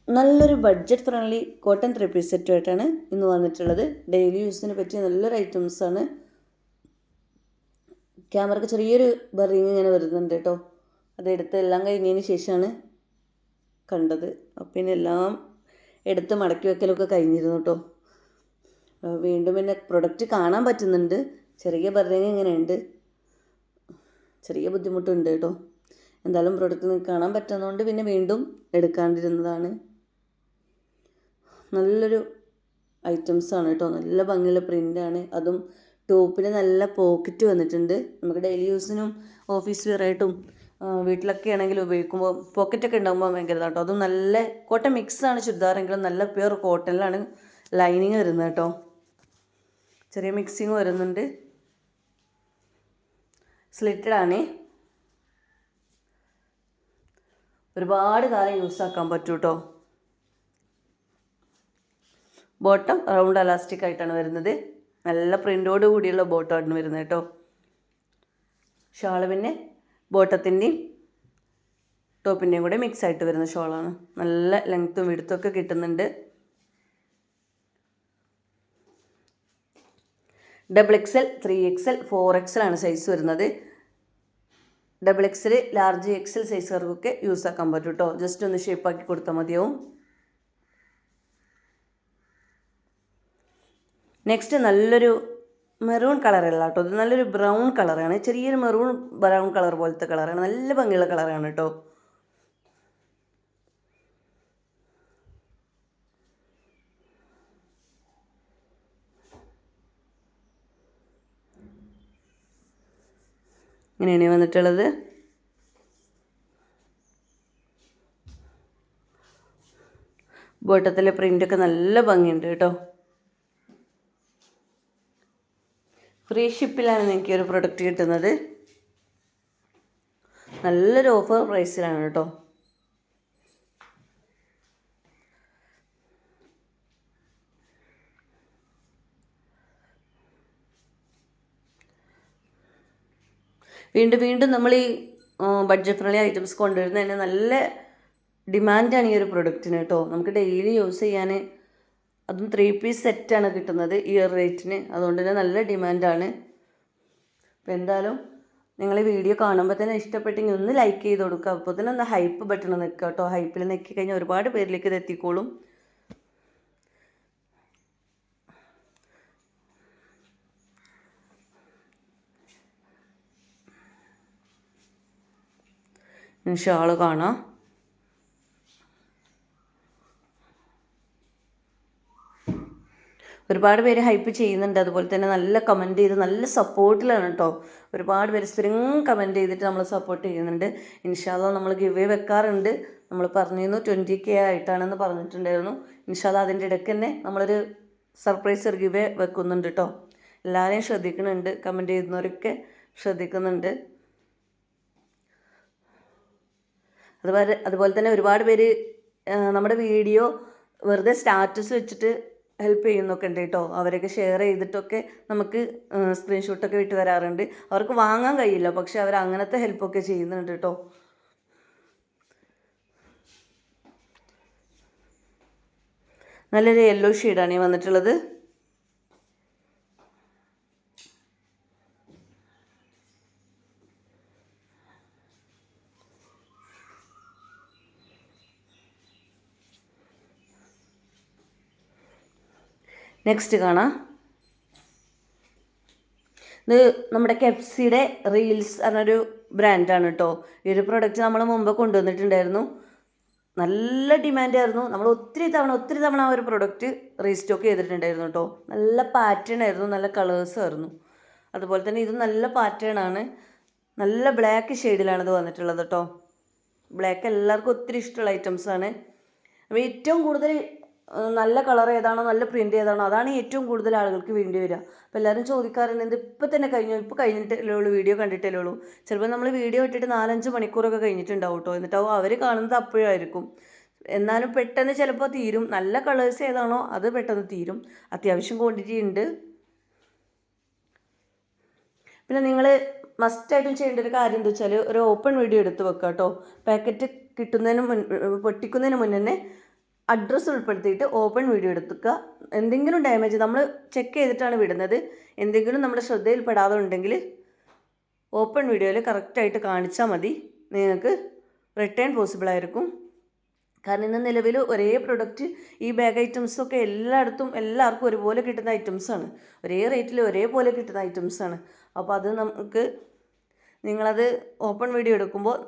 നല്ലൊരു budget friendly cotton 3 piece സെറ്റുമായിട്ടാണ് ഇന്ന് വന്നിട്ടുള്ളത്. ഡെയിലി യൂസിന് പറ്റിയ നല്ലൊരു ഐറ്റംസാണ്. ക്യാമറയ്ക്ക് ചെറിയൊരു ബറിങ് ഇങ്ങനെ വരുന്നുണ്ട് കേട്ടോ. അതെടുത്ത് എല്ലാം കഴിഞ്ഞതിന് ശേഷമാണ് കണ്ടത്. പിന്നെ എല്ലാം എടുത്ത് മടക്കി വെക്കലൊക്കെ കഴിഞ്ഞിരുന്നു കേട്ടോ. വീണ്ടും പിന്നെ പ്രൊഡക്റ്റ് കാണാൻ പറ്റുന്നുണ്ട്. ചെറിയ ബറിങ് ഇങ്ങനെ ഉണ്ട്, ചെറിയ ബുദ്ധിമുട്ടുണ്ട് കേട്ടോ. എന്തായാലും പ്രൊഡക്റ്റ് കാണാൻ പറ്റുന്നതുകൊണ്ട് പിന്നെ വീണ്ടും എടുക്കാണ്ടിരുന്നതാണ്. നല്ലൊരു ഐറ്റംസാണ് കേട്ടോ. നല്ല ഭംഗിയുള്ള പ്രിൻ്റാണ്. അതും ടോപ്പിൽ നല്ല പോക്കറ്റ് വന്നിട്ടുണ്ട്. നമുക്ക് ഡെയിലി യൂസിനും ഓഫീസ് വെയറായിട്ടും വീട്ടിലൊക്കെ ആണെങ്കിലും ഉപയോഗിക്കുമ്പോൾ പോക്കറ്റൊക്കെ ഉണ്ടാകുമ്പോൾ ഭയങ്കര കേട്ടോ. അതും നല്ല കോട്ടൺ മിക്സാണ് ചുരിദാറെങ്കിലും നല്ല പ്യുവർ കോട്ടണിലാണ് ലൈനിങ് വരുന്നത് കേട്ടോ. ചെറിയ മിക്സിങ് വരുന്നുണ്ട്. സ്ലിറ്റഡ് ആണ്. ഒരുപാട് കാലം യൂസ് ആക്കാൻ പറ്റും കേട്ടോ. ബോട്ടം റൗണ്ട് അലാസ്റ്റിക് ആയിട്ടാണ് വരുന്നത്. നല്ല പ്രിൻ്റോട് കൂടിയുള്ള ബോട്ടമാണ് വരുന്നത് കേട്ടോ. ഷാള് പിന്നെ ബോട്ടത്തിൻ്റെയും ടോപ്പിൻ്റെയും കൂടെ മിക്സ് ആയിട്ട് വരുന്ന ഷോളാണ്. നല്ല ലെങ്ത്തും വിടുത്തൊക്കെ കിട്ടുന്നുണ്ട്. XXL, 3XL, 4XL ആണ് സൈസ് വരുന്നത്. XXL, ലാർജ് XL സൈസുകാർക്കൊക്കെ യൂസ് ആക്കാൻ പറ്റും കേട്ടോ. ജസ്റ്റ് ഒന്ന് ഷേപ്പാക്കി കൊടുത്താൽ മതിയാവും. നെക്സ്റ്റ് നല്ലൊരു മെറൂൺ കളറല്ല കേട്ടോ. ഇത് നല്ലൊരു ബ്രൗൺ കളറാണ്. ചെറിയൊരു മെറൂൺ ബ്രൗൺ കളർ പോലത്തെ കളറാണ്. നല്ല ഭംഗിയുള്ള കളറാണ് കേട്ടോ. ഇങ്ങനെയാണ് വന്നിട്ടുള്ളത്. ബോട്ടത്തിലെ പ്രിൻ്റൊക്കെ നല്ല ഭംഗിയുണ്ട് കേട്ടോ. ഫ്രീ ഷിപ്പിലാണ് എനിക്ക് ഒരു പ്രൊഡക്റ്റ് കിട്ടുന്നത്. നല്ലൊരു ഓഫർ പ്രൈസിലാണ് കേട്ടോ. വീണ്ടും നമ്മൾ ഈ ബഡ്ജറ്റ് ഫ്രണ്ട്ലി ഐറ്റംസ് കൊണ്ടുവരുന്നതിന് നല്ല ഡിമാൻഡാണ് ഈ ഒരു പ്രൊഡക്റ്റിന് കേട്ടോ. നമുക്ക് ഡെയിലി യൂസ് ചെയ്യാൻ, അതും 3 പീസ് സെറ്റാണ് കിട്ടുന്നത് ഈ ഒരു റേറ്റിന്. അതുകൊണ്ട് തന്നെ നല്ല ഡിമാൻഡാണ്. അപ്പോൾ എന്തായാലും നിങ്ങൾ ഈ വീഡിയോ കാണുമ്പോൾ തന്നെ ഇഷ്ടപ്പെട്ടെങ്കിൽ ഒന്ന് ലൈക്ക് ചെയ്ത് കൊടുക്കുക. അപ്പോൾ തന്നെ ഒന്ന് ഹൈപ്പ് ബട്ടൺ നിൽക്കുക കേട്ടോ. ഹൈപ്പിൽ നിൽക്കി കഴിഞ്ഞാൽ ഒരുപാട് പേരിലേക്ക് ഇത് എത്തിക്കോളും. ഷാള് കാണാം. ഒരുപാട് പേര് ഹൈപ്പ് ചെയ്യുന്നുണ്ട്. അതുപോലെ തന്നെ നല്ല കമൻറ്റ് ചെയ്ത് നല്ല സപ്പോർട്ടിലാണ് കേട്ടോ. ഒരുപാട് പേര് സ്ഥിരം കമൻറ്റ് ചെയ്തിട്ട് നമ്മൾ സപ്പോർട്ട് ചെയ്യുന്നുണ്ട്. ഇൻഷാല്ലാ നമ്മൾ ഗിവ് അവേ വെക്കാറുണ്ട്. നമ്മൾ പറഞ്ഞിരുന്നു 20K ആയിട്ടാണെന്ന് പറഞ്ഞിട്ടുണ്ടായിരുന്നു. ഇൻഷാല്ലാ അതിൻ്റെ ഇടയ്ക്ക് തന്നെ നമ്മളൊരു സർപ്രൈസ് ഒരു ഗിവ് അവേ വെക്കുന്നുണ്ട് കേട്ടോ. എല്ലാവരെയും ശ്രദ്ധിക്കുന്നുണ്ട്. കമൻറ്റ് ചെയ്യുന്നവരൊക്കെ ശ്രദ്ധിക്കുന്നുണ്ട്. അതുപോലെ തന്നെ ഒരുപാട് പേര് നമ്മുടെ വീഡിയോ വെറുതെ സ്റ്റാറ്റസ് വെച്ചിട്ട് ഹെൽപ്പ് ചെയ്യുന്നൊക്കെ ഉണ്ട് കേട്ടോ. അവരൊക്കെ ഷെയർ ചെയ്തിട്ടൊക്കെ നമുക്ക് സ്ക്രീൻഷോട്ടൊക്കെ വിട്ട് തരാറുണ്ട്. അവർക്ക് വാങ്ങാൻ കഴിയില്ല, പക്ഷെ അവർ അങ്ങനത്തെ ഹെൽപ്പൊക്കെ ചെയ്യുന്നുണ്ട് കേട്ടോ. നല്ലൊരു യെല്ലോ ഷെയ്ഡാണ് ഈ വന്നിട്ടുള്ളത്. നെക്സ്റ്റ് കാണാം. ഇത് നമ്മുടെ കെപ്സിയുടെ റീൽസ് എന്നൊരു ബ്രാൻഡാണ് കേട്ടോ. ഈ ഒരു പ്രൊഡക്റ്റ് നമ്മൾ മുമ്പ് കൊണ്ടുവന്നിട്ടുണ്ടായിരുന്നു. നല്ല ഡിമാൻഡായിരുന്നു. നമ്മൾ ഒത്തിരി തവണ ആ ഒരു പ്രൊഡക്റ്റ് റീസ്റ്റോക്ക് ചെയ്തിട്ടുണ്ടായിരുന്നു കേട്ടോ. നല്ല പാറ്റേൺ ആയിരുന്നു, നല്ല കളേഴ്സായിരുന്നു. അതുപോലെ തന്നെ ഇത് നല്ല പാറ്റേൺ ആണ്. നല്ല ബ്ലാക്ക് ഷെയ്ഡിലാണ് ഇത് വന്നിട്ടുള്ളത് കേട്ടോ. ബ്ലാക്ക് എല്ലാവർക്കും ഒത്തിരി ഇഷ്ടമുള്ള ഐറ്റംസാണ്. അപ്പോൾ ഏറ്റവും കൂടുതൽ നല്ല കളർ ഏതാണോ, നല്ല പ്രിൻ്റ് ഏതാണോ, അതാണ് ഏറ്റവും കൂടുതൽ ആളുകൾക്ക് വേണ്ടി വരിക. അപ്പോൾ എല്ലാവരും ചോദിക്കാറുണ്ട് ഇത് ഇപ്പം തന്നെ കഴിഞ്ഞു, ഇപ്പോൾ കഴിഞ്ഞിട്ടല്ലേ ഉള്ളൂ, വീഡിയോ കണ്ടിട്ടല്ലേ ഉള്ളൂ. ചിലപ്പോൾ നമ്മൾ വീഡിയോ ഇട്ടിട്ട് 4-5 മണിക്കൂറൊക്കെ കഴിഞ്ഞിട്ടുണ്ടാവും കേട്ടോ. എന്നിട്ടാവും അവർ കാണുന്നത് അപ്പോഴായിരിക്കും. എന്നാലും പെട്ടെന്ന് ചിലപ്പോൾ തീരും. നല്ല കളേഴ്സ് ഏതാണോ അത് പെട്ടെന്ന് തീരും. അത്യാവശ്യം ക്വാണ്ടിറ്റി ഉണ്ട്. പിന്നെ നിങ്ങൾ മസ്റ്റായിട്ടും ചെയ്യേണ്ട ഒരു കാര്യം എന്താ വെച്ചാൽ ഒരു ഓപ്പൺ വീഡിയോ എടുത്ത് വെക്കുക കേട്ടോ. പാക്കറ്റ് പൊട്ടിക്കുന്നതിന് മുന്നേ അഡ്രസ്സ് ഉൾപ്പെടുത്തിയിട്ട് ഓപ്പൺ വീഡിയോ എടുക്കുക. എന്തെങ്കിലും ഡാമേജ് നമ്മൾ ചെക്ക് ചെയ്തിട്ടാണ് വിടുന്നത്. എന്തെങ്കിലും നമ്മുടെ ശ്രദ്ധയിൽപ്പെടാതെ ഉണ്ടെങ്കിൽ ഓപ്പൺ വീഡിയോയിൽ കറക്റ്റായിട്ട് കാണിച്ചാൽ മതി. നിങ്ങൾക്ക് റിട്ടേൺ പോസിബിൾ ആയിരിക്കും. കാരണം ഇന്ന് നിലവിൽ ഒരേ പ്രൊഡക്റ്റ് ഈ ബാഗ് ഐറ്റംസൊക്കെ എല്ലായിടത്തും എല്ലാവർക്കും ഒരുപോലെ കിട്ടുന്ന ഐറ്റംസാണ്. ഒരേ റേറ്റിൽ ഒരേപോലെ കിട്ടുന്ന ഐറ്റംസാണ്. അപ്പോൾ അത് നമുക്ക് നിങ്ങളത് ഓപ്പൺ വീഡിയോ എടുക്കുമ്പോൾ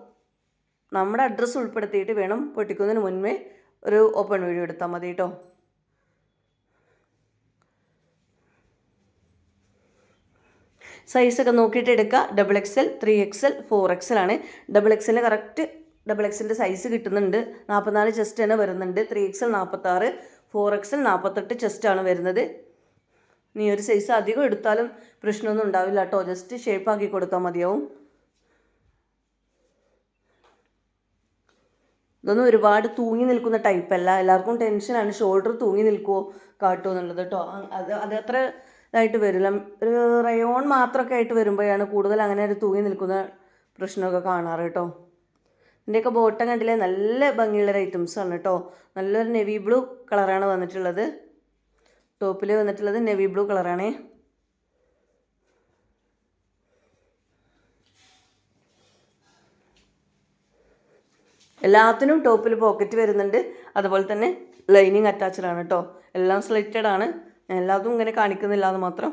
നമ്മുടെ അഡ്രസ്സ് ഉൾപ്പെടുത്തിയിട്ട് വേണം പൊട്ടിക്കുന്നതിന് മുൻപേ ഒരു ഓപ്പൺ വീഡിയോ എടുത്താൽ മതി കേട്ടോ. സൈസൊക്കെ നോക്കിയിട്ട് എടുക്കുക. XXL, 3XL, 4XL ആണ്. XXL കറക്റ്റ് XXLൻ്റെ സൈസ് കിട്ടുന്നുണ്ട്. 44 ചെസ്റ്റ് തന്നെ വരുന്നുണ്ട്. 3XL 46, 4XL 48 ചെസ്റ്റാണ് വരുന്നത്. നീ ഒരു സൈസ് അധികം എടുത്താലും പ്രശ്നമൊന്നും ഉണ്ടാവില്ല കേട്ടോ. ജസ്റ്റ് ഷേപ്പ് ആക്കി കൊടുത്താൽ മതിയാവും. ഇതൊന്നും ഒരുപാട് തൂങ്ങി നിൽക്കുന്ന ടൈപ്പല്ല. എല്ലാവർക്കും ടെൻഷനാണ് ഷോൾഡർ തൂങ്ങി നിൽക്കുമോ കാട്ടുമോ എന്നുള്ളത് കേട്ടോ. അത് അത്ര ഇതായിട്ട് വരില്ല. ഒരു റയോൺ മാത്രമൊക്കെ ആയിട്ട് വരുമ്പോഴാണ് കൂടുതൽ അങ്ങനെ ഒരു തൂങ്ങി നിൽക്കുന്ന പ്രശ്നമൊക്കെ കാണാറ് കേട്ടോ. ഇതിൻ്റെയൊക്കെ ബോട്ടം കണ്ടില്ലേ, നല്ല ഭംഗിയുള്ളൊരു ഐറ്റംസാണ് കേട്ടോ. നല്ലൊരു നെവി ബ്ലൂ കളറാണ് വന്നിട്ടുള്ളത്. ടോപ്പിൽ വന്നിട്ടുള്ളത് നെവി ബ്ലൂ കളറാണേ. എല്ലാത്തിനും ടോപ്പിൽ പോക്കറ്റ് വരുന്നുണ്ട്. അതുപോലെ തന്നെ ലൈനിങ് അറ്റാച്ച്ഡ് ആണ് കേട്ടോ. എല്ലാം സ്ലിറ്റഡ് ആണ്. എല്ലാതും ഇങ്ങനെ കാണിക്കുന്നില്ല എന്ന് മാത്രം.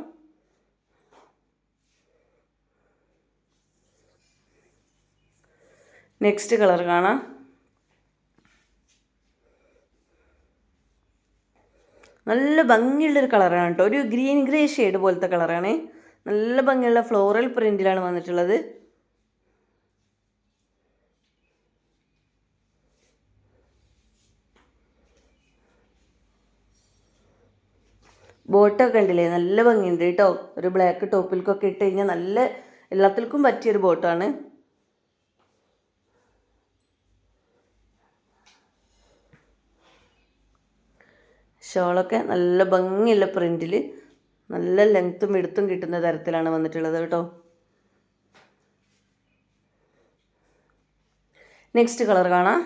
നെക്സ്റ്റ് കളർ കാണാം. നല്ല ഭംഗിയുള്ളൊരു കളറാണ് കേട്ടോ. ഒരു ഗ്രീൻ ഗ്രേ ഷെയ്ഡ് പോലത്തെ കളറാണ്. നല്ല ഭംഗിയുള്ള ഫ്ലോറൽ പ്രിൻറ്റിലാണ് വന്നിട്ടുള്ളത്. ബോട്ടൊക്കെ ഉണ്ടല്ലേ, നല്ല ഭംഗിയുണ്ട് കേട്ടോ. ഒരു ബ്ലാക്ക് ടോപ്പിൽക്കൊക്കെ ഇട്ട് കഴിഞ്ഞാൽ നല്ല എല്ലാത്തിൽക്കും പറ്റിയൊരു ബോട്ടാണ്. ഷോളൊക്കെ നല്ല ഭംഗിയുള്ള പ്രിൻറ്റിൽ നല്ല ലെങ്ത്തും എടുത്തും കിട്ടുന്ന തരത്തിലാണ് വന്നിട്ടുള്ളത് കേട്ടോ. നെക്സ്റ്റ് കളർ കാണാം.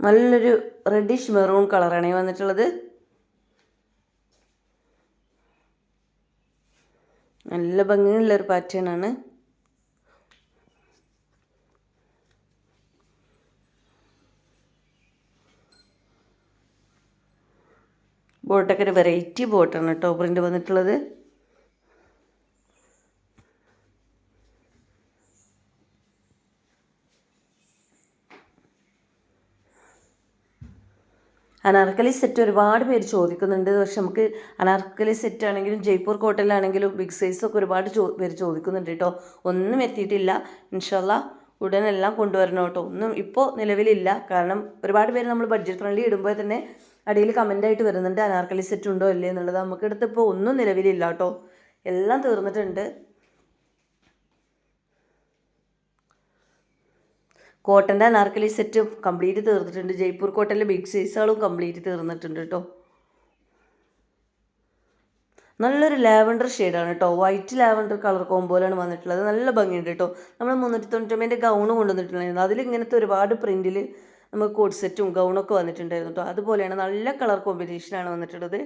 നല്ലൊരു റെഡിഷ് മെറൂൺ കളറാണ് വന്നിട്ടുള്ളത്. നല്ല ഭംഗിയുള്ളൊരു പാറ്റേൺ ആണ്. ബോട്ടൊക്കെ ഒരു വെറൈറ്റി ബോട്ടാണ് കേട്ടോ പ്രിൻ്റ് വന്നിട്ടുള്ളത്. അനാർക്കലി സെറ്റ് ഒരുപാട് പേര് ചോദിക്കുന്നുണ്ട്. പക്ഷെ നമുക്ക് അനാർക്കലി സെറ്റ് ആണെങ്കിലും ജയ്പൂർ കോട്ടണിലാണെങ്കിലും ബിഗ് സൈസൊക്കെ ഒരുപാട് പേര് ചോദിക്കുന്നുണ്ട് കേട്ടോ. ഒന്നും എത്തിയിട്ടില്ല. ഇൻഷാല്ലാ ഉടനെല്ലാം കൊണ്ടുവരണം കേട്ടോ. ഒന്നും ഇപ്പോൾ നിലവിലില്ല. കാരണം ഒരുപാട് പേര് നമ്മൾ ബഡ്ജറ്റ് ഫ്രണ്ട്ലി ഇടുമ്പോൾ തന്നെ അടിയിൽ കമൻ്റായിട്ട് വരുന്നുണ്ട് അനാർക്കലി സെറ്റ് ഉണ്ടോ ഇല്ലേ എന്നുള്ളത്. നമുക്കിടത്ത് ഇപ്പോൾ ഒന്നും നിലവിലില്ല കേട്ടോ. എല്ലാം തീർന്നിട്ടുണ്ട്. കോട്ടൻ്റെ അനാർക്കലി സെറ്റ് കംപ്ലീറ്റ് തീർന്നിട്ടുണ്ട്. ജയ്പൂർ കോട്ടൻ്റെ ബിഗ് സൈസുകളും കംപ്ലീറ്റ് തീർന്നിട്ടുണ്ട് കേട്ടോ. നല്ലൊരു ലാവൻഡർ ഷെയ്ഡാണ് കേട്ടോ. വൈറ്റ് ലാവൻഡർ കളർ കോമ്പോയിലാണ് വന്നിട്ടുള്ളത്. നല്ല ഭംഗിയുണ്ട് കേട്ടോ. നമ്മൾ 399 ഗൗണ് കൊണ്ടുവന്നിട്ടുണ്ടായിരുന്നു. അതിൽ ഇങ്ങനത്തെ ഒരുപാട് പ്രിൻറ്റിൽ നമുക്ക് കോഡ് സെറ്റും ഗൗണൊക്കെ വന്നിട്ടുണ്ടായിരുന്നു കേട്ടോ. അതുപോലെയാണ് നല്ല കളർ കോമ്പിനേഷനാണ് വന്നിട്ടുള്ളത്.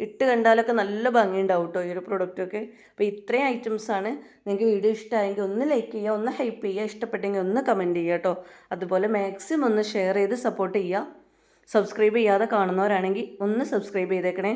ഇട്ട് കണ്ടാലൊക്കെ നല്ല ഭംഗിയുണ്ടാവും കേട്ടോ ഈ ഒരു പ്രൊഡക്റ്റൊക്കെ. അപ്പോൾ ഇത്രയും ഐറ്റംസാണ്. നിങ്ങൾക്ക് വീഡിയോ ഇഷ്ടമായെങ്കിൽ ഒന്ന് ലൈക്ക് ചെയ്യുക, ഒന്ന് ഹൈപ്പ് ചെയ്യുക, ഇഷ്ടപ്പെട്ടെങ്കിൽ ഒന്ന് കമൻറ്റ് ചെയ്യുക കേട്ടോ. അതുപോലെ മാക്സിമം ഒന്ന് ഷെയർ ചെയ്ത് സപ്പോർട്ട് ചെയ്യുക. സബ്സ്ക്രൈബ് ചെയ്യാതെ കാണുന്നവരാണെങ്കിൽ ഒന്ന് സബ്സ്ക്രൈബ് ചെയ്തേക്കണേ.